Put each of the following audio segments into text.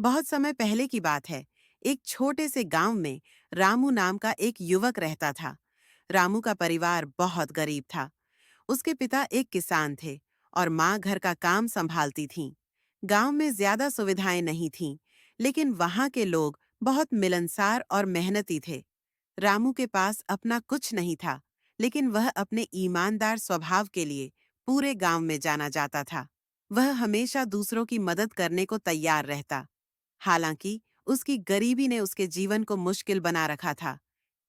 बहुत समय पहले की बात है। एक छोटे से गांव में रामू नाम का एक युवक रहता था। रामू का परिवार बहुत गरीब था। उसके पिता एक किसान थे और माँ घर का काम संभालती थीं। गांव में ज्यादा सुविधाएं नहीं थीं, लेकिन वहां के लोग बहुत मिलनसार और मेहनती थे। रामू के पास अपना कुछ नहीं था, लेकिन वह अपने ईमानदार स्वभाव के लिए पूरे गांव में जाना जाता था। वह हमेशा दूसरों की मदद करने को तैयार रहता। हालांकि उसकी गरीबी ने उसके जीवन को मुश्किल बना रखा था।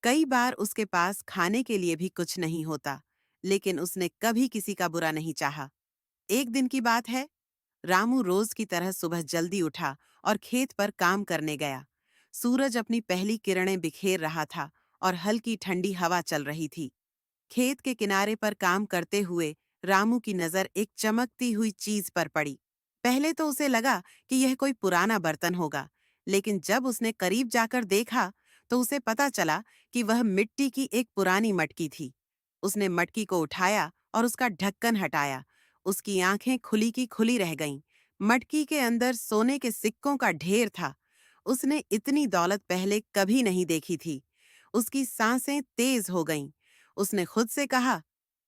कई बार उसके पास खाने के लिए भी कुछ नहीं होता, लेकिन उसने कभी किसी का बुरा नहीं चाहा। एक दिन की बात है। रामू रोज की तरह सुबह जल्दी उठा और खेत पर काम करने गया। सूरज अपनी पहली किरणें बिखेर रहा था और हल्की ठंडी हवा चल रही थी। खेत के किनारे पर काम करते हुए रामू की नजर एक चमकती हुई चीज पर पड़ी। पहले तो उसे लगा कि यह कोई पुराना बर्तन होगा, लेकिन जब उसने करीब जाकर देखा तो उसे पता चला कि वह मिट्टी की एक पुरानी मटकी थी। उसने मटकी को उठाया और उसका ढक्कन हटाया। उसकी आंखें खुली की खुली रह गईं। मटकी के अंदर सोने के सिक्कों का ढेर था। उसने इतनी दौलत पहले कभी नहीं देखी थी। उसकी सांसें तेज हो गईं। उसने खुद से कहा,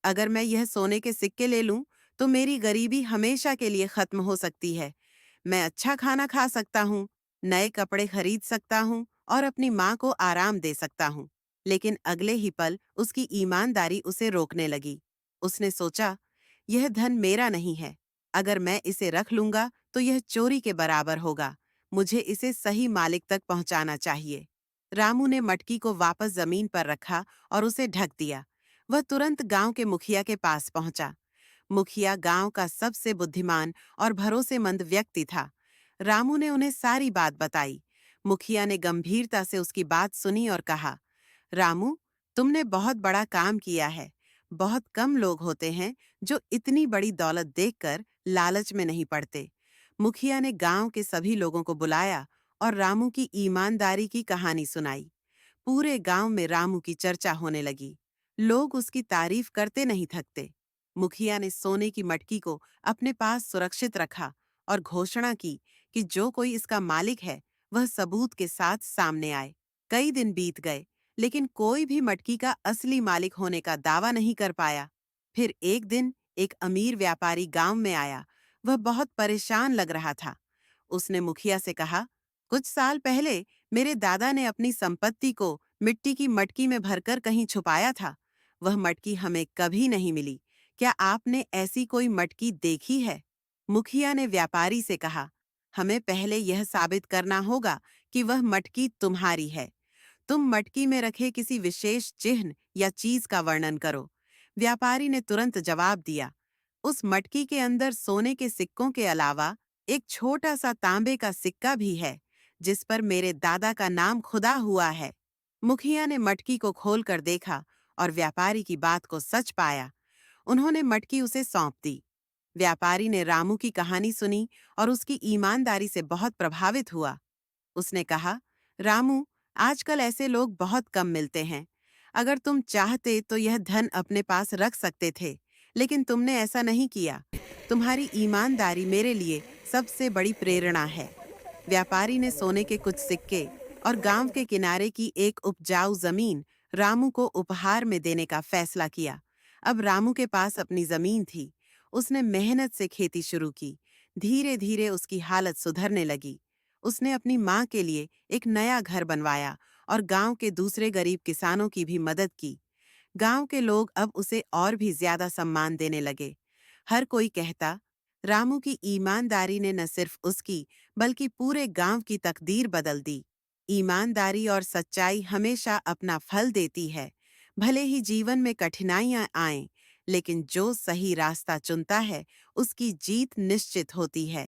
अगर मैं यह सोने के सिक्के ले लूं, तो मेरी गरीबी हमेशा के लिए खत्म हो सकती है। मैं अच्छा खाना खा सकता हूँ, नए कपड़े खरीद सकता हूँ और अपनी माँ को आराम दे सकता हूँ। लेकिन अगले ही पल उसकी ईमानदारी उसे रोकने लगी। उसने सोचा, यह धन मेरा नहीं है। अगर मैं इसे रख लूंगा तो यह चोरी के बराबर होगा। मुझे इसे सही मालिक तक पहुंचाना चाहिए। रामू ने मटकी को वापस जमीन पर रखा और उसे ढक दिया। वह तुरंत गांव के मुखिया के पास पहुंचा। मुखिया गांव का सबसे बुद्धिमान और भरोसेमंद व्यक्ति था। रामू ने उन्हें सारी बात बताई। मुखिया ने गंभीरता से उसकी बात सुनी और कहा, रामू, तुमने बहुत बड़ा काम किया है। बहुत कम लोग होते हैं जो इतनी बड़ी दौलत देखकर लालच में नहीं पड़ते। मुखिया ने गांव के सभी लोगों को बुलाया और रामू की ईमानदारी की कहानी सुनाई। पूरे गांव में रामू की चर्चा होने लगी। लोग उसकी तारीफ करते नहीं थकते। मुखिया ने सोने की मटकी को अपने पास सुरक्षित रखा और घोषणा की कि जो कोई इसका मालिक है, वह सबूत के साथ सामने आए। कई दिन बीत गए, लेकिन कोई भी मटकी का असली मालिक होने का दावा नहीं कर पाया। फिर एक दिन एक अमीर व्यापारी गांव में आया। वह बहुत परेशान लग रहा था। उसने मुखिया से कहा, कुछ साल पहले मेरे दादा ने अपनी संपत्ति को मिट्टी की मटकी में भरकर कहीं छुपाया था। वह मटकी हमें कभी नहीं मिली। क्या आपने ऐसी कोई मटकी देखी है? मुखिया ने व्यापारी से कहा, हमें पहले यह साबित करना होगा कि वह मटकी तुम्हारी है। तुम मटकी में रखे किसी विशेष चिन्ह या चीज का वर्णन करो। व्यापारी ने तुरंत जवाब दिया, उस मटकी के अंदर सोने के सिक्कों के अलावा एक छोटा सा तांबे का सिक्का भी है, जिस पर मेरे दादा का नाम खुदा हुआ है। मुखिया ने मटकी को खोलकर देखा और व्यापारी की बात को सच पाया। उन्होंने मटकी उसे सौंप दी। व्यापारी ने रामू की कहानी सुनी और उसकी ईमानदारी से बहुत प्रभावित हुआ। उसने कहा, रामू, आजकल ऐसे लोग बहुत कम मिलते हैं। अगर तुम चाहते तो यह धन अपने पास रख सकते थे, लेकिन तुमने ऐसा नहीं किया। तुम्हारी ईमानदारी मेरे लिए सबसे बड़ी प्रेरणा है। व्यापारी ने सोने के कुछ सिक्के और गांव के किनारे की एक उपजाऊ जमीन रामू को उपहार में देने का फैसला किया। अब रामू के पास अपनी जमीन थी। उसने मेहनत से खेती शुरू की। धीरे धीरे उसकी हालत सुधरने लगी। उसने अपनी माँ के लिए एक नया घर बनवाया और गांव के दूसरे गरीब किसानों की भी मदद की। गांव के लोग अब उसे और भी ज्यादा सम्मान देने लगे। हर कोई कहता, रामू की ईमानदारी ने न सिर्फ उसकी बल्कि पूरे गांव की तकदीर बदल दी। ईमानदारी और सच्चाई हमेशा अपना फल देती है। भले ही जीवन में कठिनाइयां आएं, लेकिन जो सही रास्ता चुनता है, उसकी जीत निश्चित होती है।